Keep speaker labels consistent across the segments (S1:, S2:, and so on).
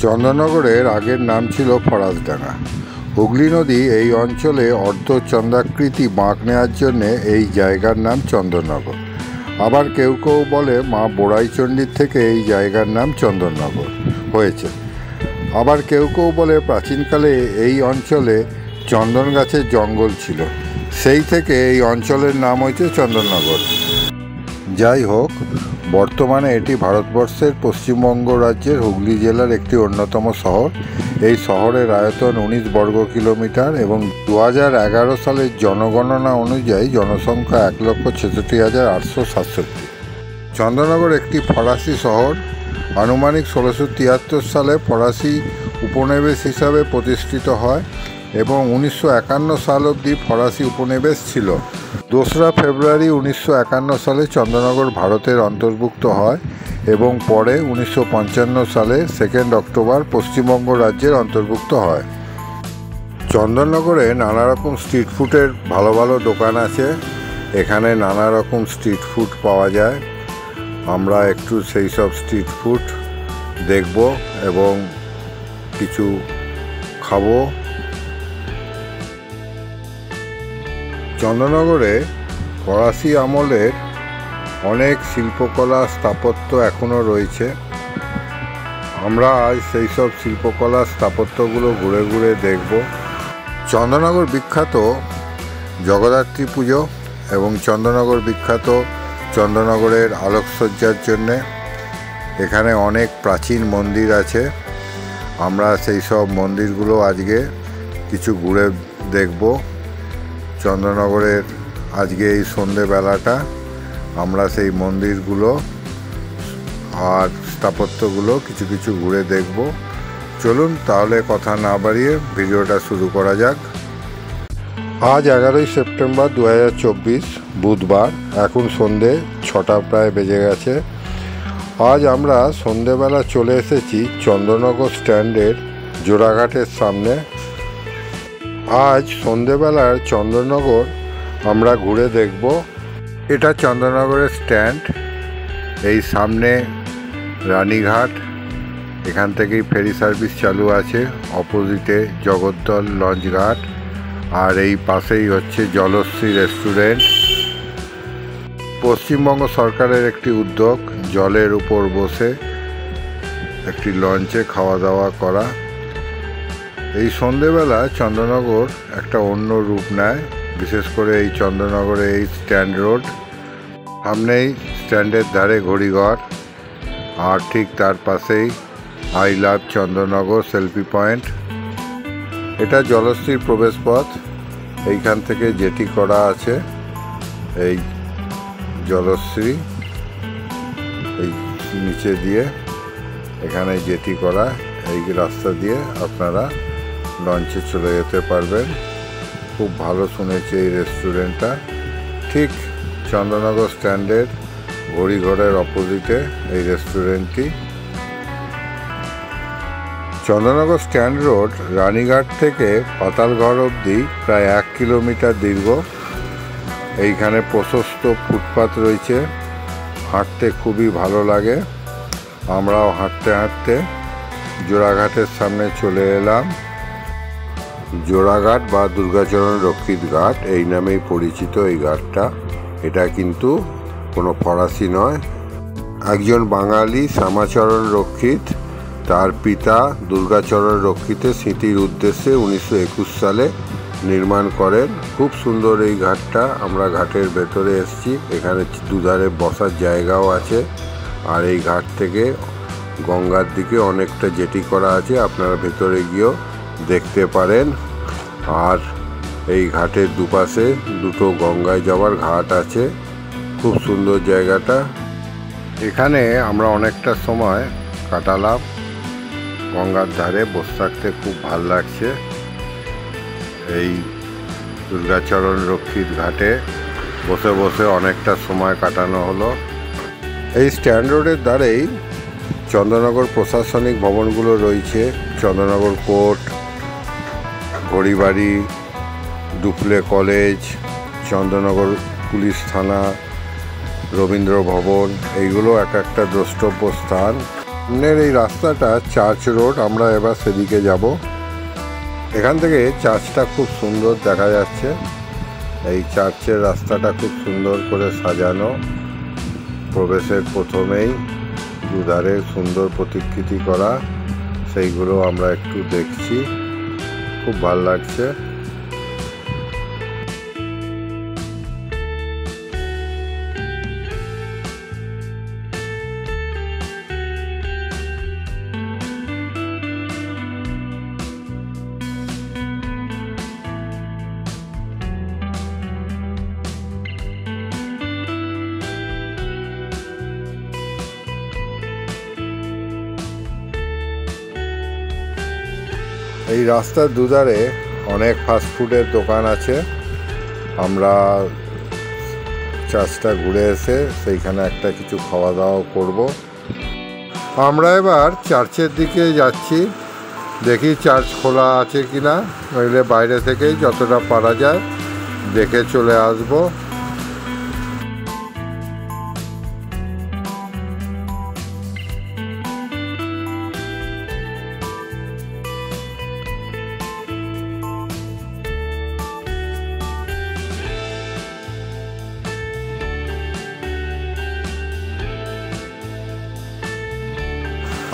S1: চন্দননগরের আগের নাম ছিল ফরাসডাঙ্গা। হুগলি নদী এই অঞ্চলে অর্ধচন্দ্রাকৃতি বাঁক নেওয়ার জন্যে এই জায়গার নাম চন্দননগর। আবার কেউ কেউ বলে মা বোড়াইচণ্ডীর থেকে এই জায়গার নাম চন্দননগর হয়েছে। আবার কেউ কেউ বলে প্রাচীনকালে এই অঞ্চলে চন্দন গাছের জঙ্গল ছিল, সেই থেকে এই অঞ্চলের নাম হয়েছে চন্দননগর। যাই হোক, বর্তমানে এটি ভারতবর্ষের পশ্চিমবঙ্গ রাজ্যের হুগলি জেলার একটি অন্যতম শহর। এই শহরের আয়তন 19 বর্গ কিলোমিটার এবং 2011 সালের জনগণনা অনুযায়ী জনসংখ্যা 1,66,867। চন্দননগর একটি ফরাসি শহর। আনুমানিক 1673 সালে ফরাসি উপনিবেশ হিসাবে প্রতিষ্ঠিত হয় এবং 1951 সাল অবধি ফরাসি উপনিবেশ ছিল। 2রা ফেব্রুয়ারি 1951 সালে চন্দননগর ভারতের অন্তর্ভুক্ত হয় এবং পরে 1955 সালে 2 অক্টোবর পশ্চিমবঙ্গ রাজ্যের অন্তর্ভুক্ত হয়। চন্দননগরে নানা রকম স্ট্রিট ফুডের ভালো ভালো দোকান আছে। এখানে নানা রকম স্ট্রিট ফুড পাওয়া যায়। আমরা একটু সেই সব স্ট্রিট ফুড দেখব এবং কিছু খাবো। চন্দননগরে ফরাসি আমলের অনেক শিল্পকলা স্থাপত্য এখনও রয়েছে। আমরা আজ সেই সব শিল্পকলা স্থাপত্যগুলো ঘুরে ঘুরে দেখব। চন্দননগর বিখ্যাত জগদ্ধাত্রী পুজো এবং চন্দননগর বিখ্যাত চন্দননগরের আলোকসজ্জার জন্যে। এখানে অনেক প্রাচীন মন্দির আছে। আমরা সেই সব মন্দিরগুলো আজকে কিছু ঘুরে দেখব। চন্দননগরের আজকে এই সন্ধেবেলাটা আমরা সেই মন্দিরগুলো আর স্থাপত্যগুলো কিছু কিছু ঘুরে দেখব। চলুন তাহলে কথা না বাড়িয়ে ভিডিওটা শুরু করা যাক। আজ 11ই সেপ্টেম্বর 2024 বুধবার। এখন সন্ধে 6টা প্রায় বেজে গেছে। আজ আমরা সন্ধেবেলা চলে এসেছি চন্দননগর স্ট্যান্ডের জোড়াঘাটের সামনে। আজ সন্ধেবেলার চন্দননগর আমরা ঘুরে দেখব। এটা চন্দননগরের স্ট্যান্ড। এই সামনে রানীঘাট, এখান থেকেই ফেরি সার্ভিস চালু আছে। অপোজিটে জগদ্দল লঞ্চ ঘাট, আর এই পাশেই হচ্ছে জলশ্রী রেস্টুরেন্ট। পশ্চিমবঙ্গ সরকারের একটি উদ্যোগ জলের উপর বসে একটি লঞ্চে খাওয়া দাওয়া করা। এই সন্ধেবেলা চন্দননগর একটা অন্য রূপ নেয়, বিশেষ করে এই চন্দননগরে এই স্ট্যান্ড রোড। সামনেই স্ট্যান্ডের ধারে ঘড়িঘর, আর ঠিক তার পাশেই I love Chandannagar selfie point. এটা জলশ্রীর প্রবেশপথ। এইখান থেকে জেটি করা আছে। এই জলশ্রী এই নিচে দিয়ে এখানে জেটি করা। এই রাস্তা দিয়ে আপনারা লঞ্চে চলে যেতে পারবেন। খুব ভালো শুনেছি এই রেস্টুরেন্টটা। ঠিক চন্দননগর স্ট্যান্ডের ঘড়িঘরের অপোজিটে এই রেস্টুরেন্টটি। চন্দননগর স্ট্যান্ড রোড রানীঘাট থেকে পাতালঘর অবধি প্রায় 1 কিলোমিটার দীর্ঘ। এইখানে প্রশস্ত ফুটপাত রয়েছে, হাঁটতে খুবই ভালো লাগে। আমরাও হাঁটতে হাঁটতে জোড়াঘাটের সামনে চলে এলাম। জোড়াঘাট বা দুর্গাচরণ রক্ষিত ঘাট এই নামেই পরিচিত এই ঘাটটা। এটা কিন্তু কোনো ফরাসি নয়, একজন বাঙালি শ্যামাচরণ রক্ষিত তার পিতা দুর্গাচরণ রক্ষিতের স্মৃতির উদ্দেশ্যে 1921 সালে নির্মাণ করেন। খুব সুন্দর এই ঘাটটা। আমরা ঘাটের ভেতরে এসেছি। এখানে দুধারে বসার জায়গাও আছে, আর এই ঘাট থেকে গঙ্গার দিকে অনেকটা জেটি করা আছে, আপনারা ভেতরে গিয়েও দেখতে পারেন। আর এই ঘাটের দুপাশে দুটো গঙ্গায় যাওয়ার ঘাট আছে। খুব সুন্দর জায়গাটা। এখানে আমরা অনেকটা সময় কাটালাম। গঙ্গার ধারে বসে থাকতে খুব ভাল লাগছে। এই দুর্গাচরণ রক্ষিত ঘাটে বসে বসে অনেকটা সময় কাটানো হলো। এই স্ট্যান্ড রোডের ধারেই চন্দননগর প্রশাসনিক ভবনগুলো রয়েছে। Chandannagar court, ঘড়িবাড়ি, ডুপ্লে college, Chandannagar police থানা, রবীন্দ্র ভবন, এইগুলো এক একটা দ্রষ্টব্য স্থান। সামনের এই রাস্তাটা চার্চ রোড, আমরা এবার সেদিকে যাব। এখান থেকে চার্চটা খুব সুন্দর দেখা যাচ্ছে। এই চার্চের রাস্তাটা খুব সুন্দর করে সাজানো। প্রবেশের প্রথমেই দুধারে সুন্দর প্রতিকৃতি করা, সেইগুলো আমরা একটু দেখছি, খুব ভালো লাগছে। এই রাস্তার দুধারে অনেক ফাস্টফুডের দোকান আছে। আমরা চার্চটা ঘুরে এসে সেইখানে একটা কিছু খাওয়া দাওয়া করব। আমরা এবার চার্চের দিকে যাচ্ছি, দেখি চার্চ খোলা আছে কিনা, নইলে বাইরে থেকেই যতটা পারা যায় দেখে চলে আসবো।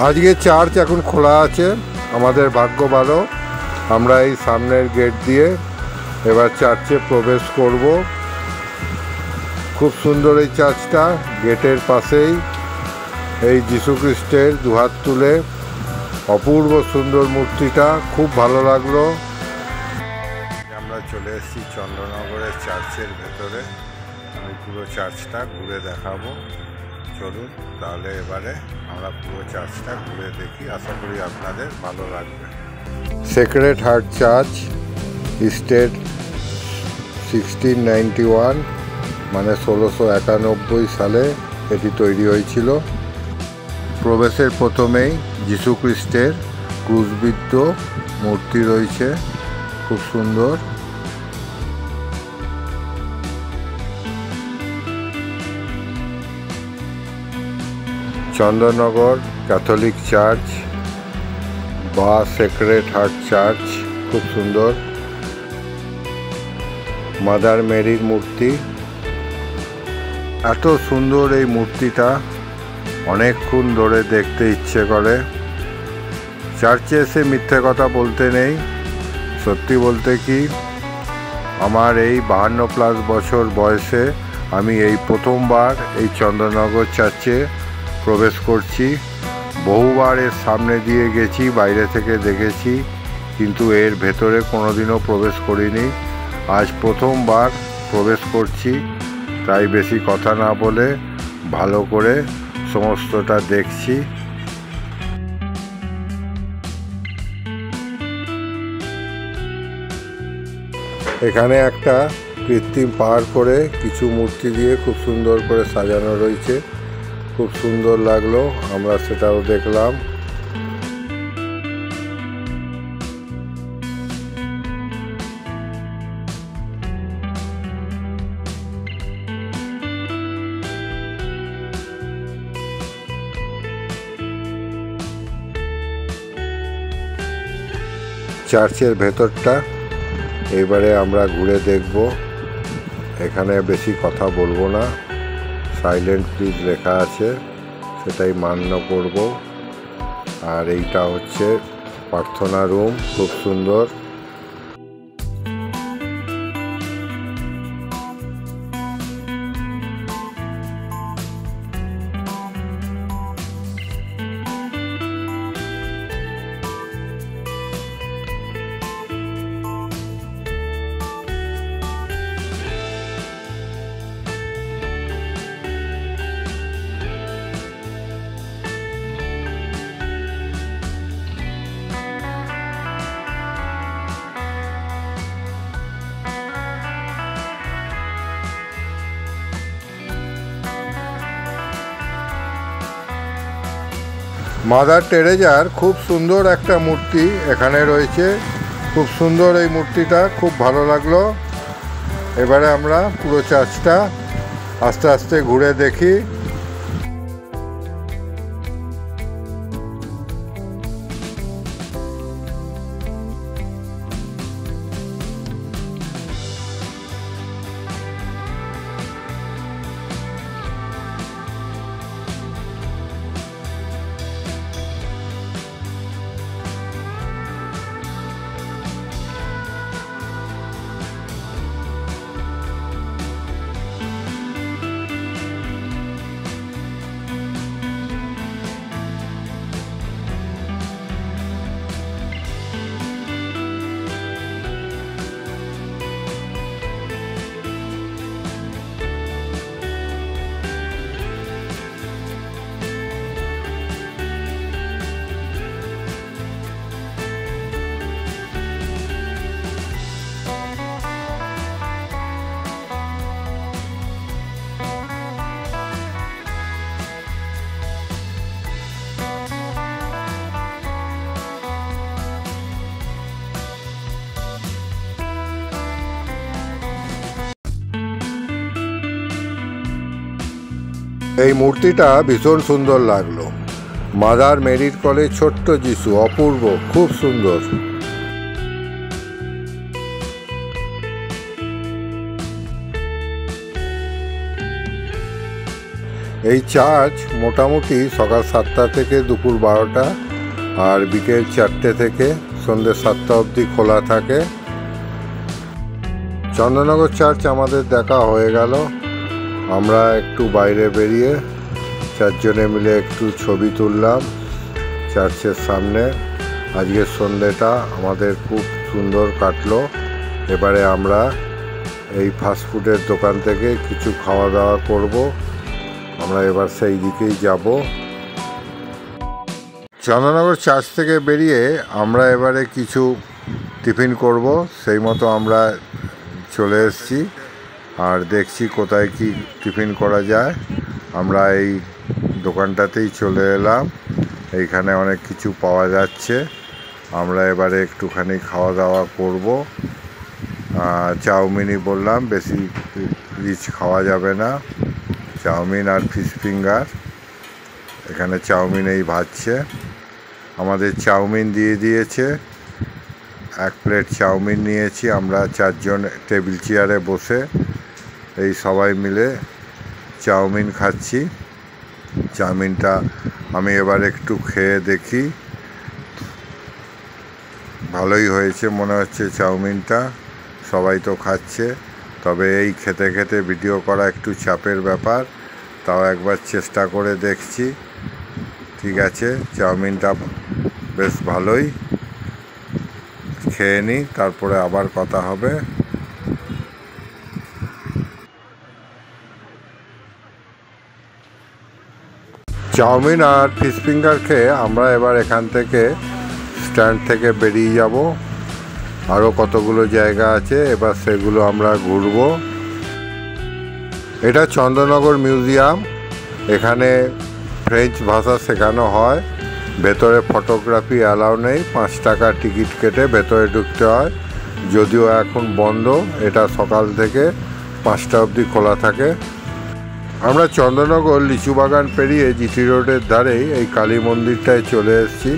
S1: আজকে চার্চ এখন খোলা আছে, আমাদের ভাগ্য ভালো। আমরা এই সামনের গেট দিয়ে এবার চার্চে প্রবেশ করব। খুব সুন্দর এই চার্চটা, গেটের পাশেই এই যীশু খ্রিস্টের দুহাত তুলে অপূর্ব সুন্দর মূর্তিটা, খুব ভালো লাগলো। আমরা চলে এসেছি চন্দ্রনগরের চার্চের ভেতরে। আমি পুরো চার্চটা ঘুরে দেখাবো, চলুন তাহলে এবারে আমরা পুরো চার্চটা ঘুরে দেখি, আশা করি আপনাদের ভালো লাগবে। সেক্রেড হার্ট চার্চ, স্টেট 1691, মানে 1691 সালে এটি তৈরি হয়েছিল। প্রবেশের প্রথমেই যীশু খ্রিস্টের ক্রুশবিদ্ধ মূর্তি রয়েছে, খুব সুন্দর। চন্দননগর ক্যাথলিক চার্চ বা সেক্রেড হার্ট চার্চ, খুব সুন্দর। মাদার মেরির মূর্তি, এত সুন্দর এই মূর্তিটা, অনেকক্ষণ ধরে দেখতে ইচ্ছে করে। চার্চে এসে মিথ্যে কথা বলতে নেই, সত্যি বলতে কি আমার এই 52+ বছর বয়সে আমি এই প্রথমবার এই চন্দননগর চার্চে প্রবেশ করছি। বহুবার এর সামনে দিয়ে গেছি, বাইরে থেকে দেখেছি, কিন্তু এর ভেতরে কোনোদিনও প্রবেশ করিনি। আজ প্রথমবার প্রবেশ করছি, তাই বেশি কথা না বলে ভালো করে সমস্তটা দেখছি। এখানে একটা কৃত্রিম পাহাড় করে কিছু মূর্তি দিয়ে খুব সুন্দর করে সাজানো রয়েছে, খুব সুন্দর লাগলো, আমরা সেটাও দেখলাম। চার্চের ভেতরটা এবারে আমরা ঘুরে দেখব। এখানে বেশি কথা বলবো না, সাইলেন্ট প্লিজ লেখা আছে, সেটাই মান্য করব। আর এইটা হচ্ছে প্রার্থনা রুম, খুব সুন্দর। মাদার টেরেজার খুব সুন্দর একটা মূর্তি এখানে রয়েছে, খুব সুন্দর এই মূর্তিটা, খুব ভালো লাগলো। এবারে আমরা পুরো চার্চটা আস্তে আস্তে ঘুরে দেখি। এই মূর্তিটা ভীষণ সুন্দর লাগলো। মাদার মেরির কোলে ছোট্ট যিশু, অপূর্ব, খুব সুন্দর। এই চার্চ মোটামুটি সকাল 7টা থেকে দুপুর 12টা আর বিকেল 4টে থেকে সন্ধ্যে 7টা অবধি খোলা থাকে। চন্দননগর চার্চ আমাদের দেখা হয়ে গেল। আমরা একটু বাইরে বেরিয়ে 4 জনে মিলে একটু ছবি তুললাম চার্চের সামনে। আজকের সন্ধ্যেটা আমাদের খুব সুন্দর কাটলো। এবারে আমরা এই ফাস্টফুডের দোকান থেকে কিছু খাওয়া দাওয়া করব। আমরা এবার সেই দিকেই যাব। চন্দননগর চার্চ থেকে বেরিয়ে আমরা এবারে কিছু টিফিন করব, সেই মতো আমরা চলে এসেছি আর দেখছি কোথায় কি টিফিন করা যায়। আমরা এই দোকানটাতেই চলে এলাম। এইখানে অনেক কিছু পাওয়া যাচ্ছে। আমরা এবারে একটুখানি খাওয়া দাওয়া করব। চাউমিনই বললাম, বেশি রিচ খাওয়া যাবে না। চাউমিন আর ফিশ ফিঙ্গার। এখানে চাউমিনেই ভাজছে। আমাদের চাউমিন দিয়ে দিয়েছে। 1 প্লেট চাউমিন নিয়েছি আমরা 4 জন টেবিল চেয়ারে বসে এই সবাই মিলে চাউমিন খাচ্ছি। চাউমিনটা আমি এবার একটু খেয়ে দেখি। ভালোই হয়েছে মনে হচ্ছে চাউমিনটা। সবাই তো খাচ্ছে, তবে এই খেতে খেতে ভিডিও করা একটু চাপের ব্যাপার। তাও একবার চেষ্টা করে দেখছি। ঠিক আছে, চাউমিনটা বেশ ভালোই। খেয়ে নিই, তারপরে আবার কথা হবে। চাউমিন আর ফিশ ফিঙ্গার খেয়ে আমরা এবার এখান থেকে স্ট্যান্ড থেকে বেরিয়ে যাব। আরও কতগুলো জায়গা আছে, এবার সেগুলো আমরা ঘুরব। এটা চন্দননগর মিউজিয়াম। এখানে ফ্রেঞ্চ ভাষা শেখানো হয়। ভেতরে ফটোগ্রাফি অ্যালাউ নেই। 5 টাকা টিকিট কেটে ভেতরে ঢুকতে হয়, যদিও এখন বন্ধ। এটা সকাল থেকে 5টা অবধি খোলা থাকে। আমরা চন্দননগর লিচু বাগান পেরিয়ে জিটি রোডের ধারেই এই কালী মন্দিরটায় চলে এসেছি।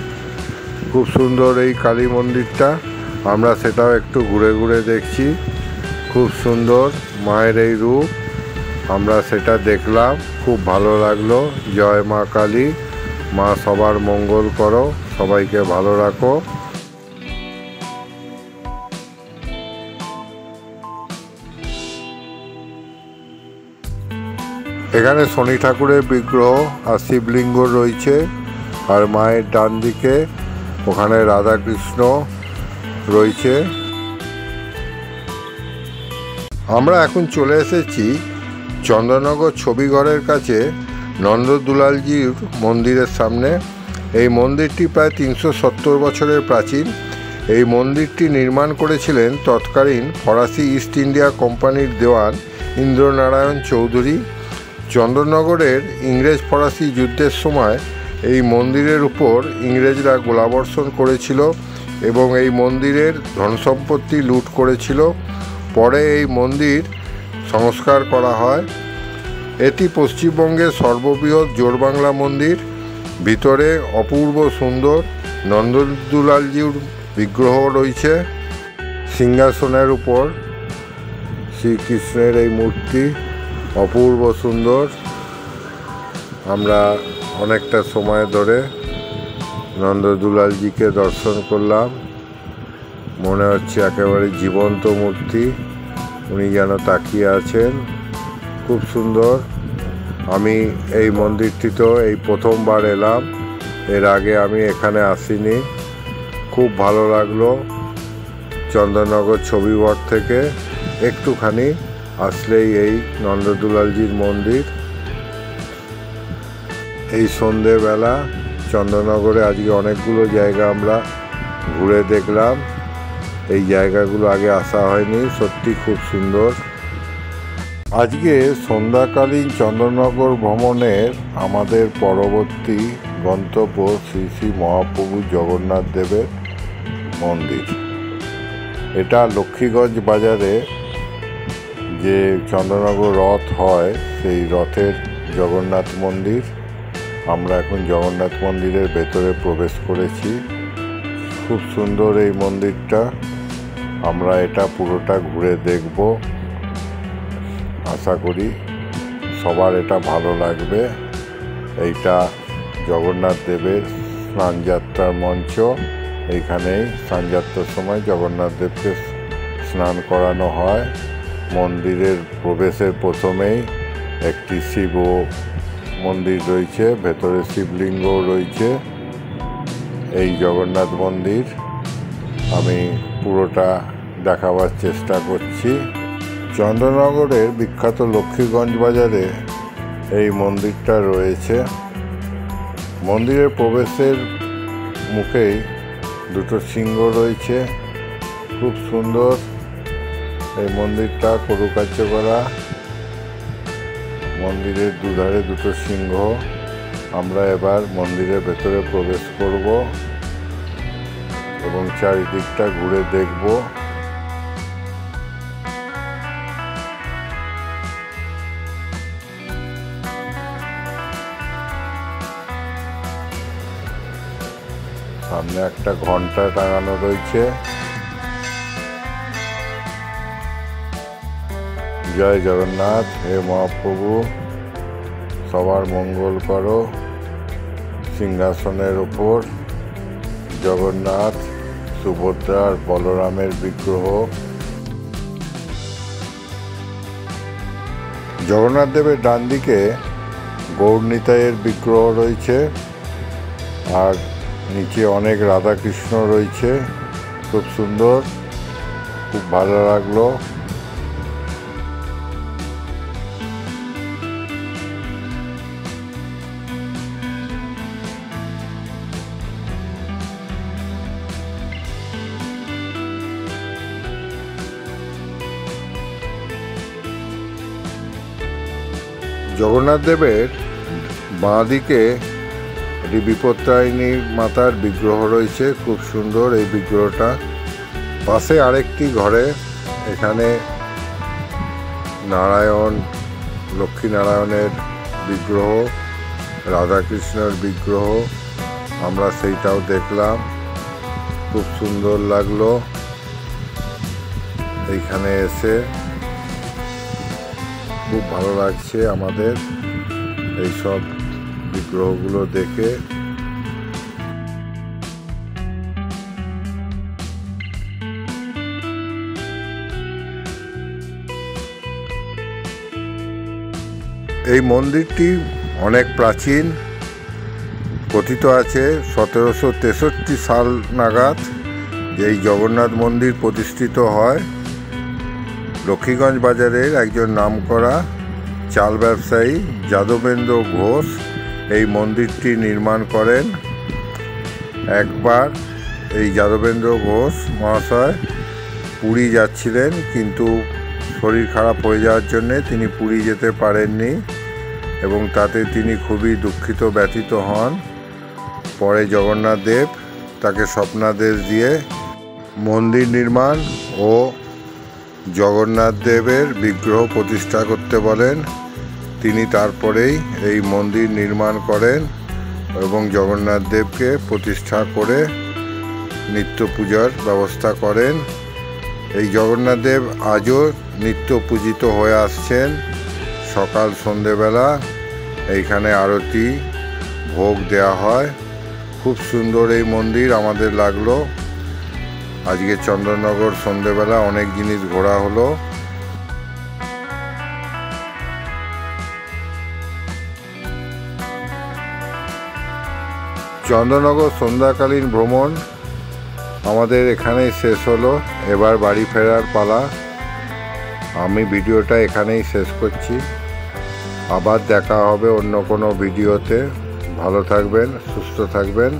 S1: খুব সুন্দর এই কালী মন্দিরটা। আমরা সেটাও একটু ঘুরে ঘুরে দেখছি। খুব সুন্দর মায়ের এই রূপ, আমরা সেটা দেখলাম। খুব ভালো লাগলো। জয় মা কালী। মা সবার মঙ্গল করো, সবাইকে ভালো রাখো। এখানে শনি ঠাকুরের বিগ্রহ আর শিবলিঙ্গ রয়েছে। আর মায়ের ডান দিকে ওখানে রাধাকৃষ্ণ রয়েছে। আমরা এখন চলে এসেছি চন্দননগর ছবিঘরের কাছে নন্দদুলালজির মন্দিরের সামনে। এই মন্দিরটি প্রায় 370 বছরের প্রাচীন। এই মন্দিরটি নির্মাণ করেছিলেন তৎকালীন ফরাসি ইস্ট ইন্ডিয়া কোম্পানির দেওয়ান ইন্দ্রনারায়ণ চৌধুরী। চন্দননগরের ইংরেজ ফরাসি যুদ্ধের সময় এই মন্দিরের উপর ইংরেজরা গোলাবর্ষণ করেছিল এবং এই মন্দিরের ধনসম্পত্তি লুট করেছিল। পরে এই মন্দির সংস্কার করা হয়। এটি পশ্চিমবঙ্গের সর্ববৃহৎ জোড়বাংলা মন্দির। ভিতরে অপূর্ব সুন্দর নন্দদুলালজির বিগ্রহ রয়েছে। সিংহাসনের উপর শ্রীকৃষ্ণের এই মূর্তি অপূর্ব সুন্দর। আমরা অনেকটা সময় ধরে নন্দদুলালজিকে দর্শন করলাম। মনে হচ্ছে একেবারে জীবন্ত মূর্তি। উনি যেন তাকিয়ে আছেন। খুব সুন্দর। আমি এই মন্দিরটিতেও এই প্রথমবার এলাম। এর আগে আমি এখানে আসিনি। খুব ভালো লাগলো। চন্দননগর ছবিঘর থেকে একটুখানি আসলেই এই নন্দদুলালজির মন্দির। এই সন্ধেবেলা চন্দননগরে আজকে অনেকগুলো জায়গা আমরা ঘুরে দেখলাম। এই জায়গাগুলো আগে আসা হয়নি। সত্যি খুব সুন্দর। আজকে সন্ধ্যাকালীন চন্দননগর ভ্রমণের আমাদের পরবর্তী গন্তব্য শ্রী শ্রী মহাপ্রভু জগন্নাথ দেবের মন্দির। এটা লক্ষ্মীগঞ্জ বাজারে যে চন্দননগর রথ হয়, সেই রথের জগন্নাথ মন্দির। আমরা এখন জগন্নাথ মন্দিরের ভেতরে প্রবেশ করেছি। খুব সুন্দর এই মন্দিরটা। আমরা এটা পুরোটা ঘুরে দেখব। আশা করি সবার এটা ভালো লাগবে। এইটা জগন্নাথ দেবের স্নানযাত্রার মঞ্চ। এইখানেই স্নানযাত্রার সময় জগন্নাথ দেবকে স্নান করানো হয়। মন্দিরের প্রবেশের প্রথমেই একটি শিব মন্দির রয়েছে, ভেতরে শিবলিঙ্গও রয়েছে। এই জগন্নাথ মন্দির আমি পুরোটা দেখাবার চেষ্টা করছি। চন্দননগরের বিখ্যাত লক্ষ্মীগঞ্জ বাজারে এই মন্দিরটা রয়েছে। মন্দিরের প্রবেশের মুখেই দুটো সিংহ রয়েছে। খুব সুন্দর এই মন্দিরটা, কারুকার্য করা। মন্দিরের দুধারে দুটো সিংহ। আমরা এবার মন্দিরের ভেতরে প্রবেশ করব এবং চারিদিকটা ঘুরে দেখব। সামনে একটা ঘন্টা টাঙানো রয়েছে। জয় জগন্নাথ। হে মহাপ্রভু, সবার মঙ্গল করো। সিংহাসনের ওপর জগন্নাথ, সুভদ্রা আর বলরামের বিগ্রহ। জগন্নাথ দেবের ডান দিকে গৌরনিতাইয়ের বিগ্রহ রয়েছে আর নিচে অনেক রাধাকৃষ্ণ রয়েছে। খুব সুন্দর, খুব ভালো লাগলো। জগন্নাথ দেবের বাঁ দিকে একটি বিপত্তারিণী মাতার বিগ্রহ রয়েছে। খুব সুন্দর এই বিগ্রহটা। পাশে আরেকটি ঘরে এখানে নারায়ণ, লক্ষ্মীনারায়ণের বিগ্রহ, রাধাকৃষ্ণের বিগ্রহ। আমরা সেইটাও দেখলাম। খুব সুন্দর লাগলো এইখানে এসে। খুব ভালো লাগছে আমাদের এইসব বিগ্রহগুলো দেখে। এই মন্দিরটি অনেক প্রাচীন। কথিত আছে 1763 সাল নাগাদ এই জগন্নাথ মন্দির প্রতিষ্ঠিত হয়। লক্ষ্মীগঞ্জ বাজারের একজন নামকরা চাল ব্যবসায়ী যাদবেন্দ্র ঘোষ এই মন্দিরটি নির্মাণ করেন। একবার এই যাদবেন্দ্র ঘোষ মহাশয় পুরী যাচ্ছিলেন, কিন্তু শরীর খারাপ হয়ে যাওয়ার জন্যে তিনি পুরী যেতে পারেননি এবং তাতে তিনি খুবই দুঃখিত, ব্যথিত হন। পরে জগন্নাথ দেব তাকে স্বপ্নাদেশ দিয়ে মন্দির নির্মাণ ও জগন্নাথ দেবের বিগ্রহ প্রতিষ্ঠা করতে বলেন। তিনি তারপরেই এই মন্দির নির্মাণ করেন এবং জগন্নাথ দেবকে প্রতিষ্ঠা করে নিত্য পূজার ব্যবস্থা করেন। এই জগন্নাথ দেব আজও নিত্য পূজিত হয়ে আসছেন। সকাল সন্ধেবেলা এইখানে আরতি, ভোগ দেয়া হয়। খুব সুন্দর এই মন্দির আমাদের লাগলো। আজকে চন্দননগর সন্ধেবেলা অনেক জিনিস ঘোরা হলো। চন্দননগর সন্ধ্যাকালীন ভ্রমণ আমাদের এখানেই শেষ হলো। এবার বাড়ি ফেরার পালা। আমি ভিডিওটা এখানেই শেষ করছি। আবার দেখা হবে অন্য কোনো ভিডিওতে। ভালো থাকবেন, সুস্থ থাকবেন।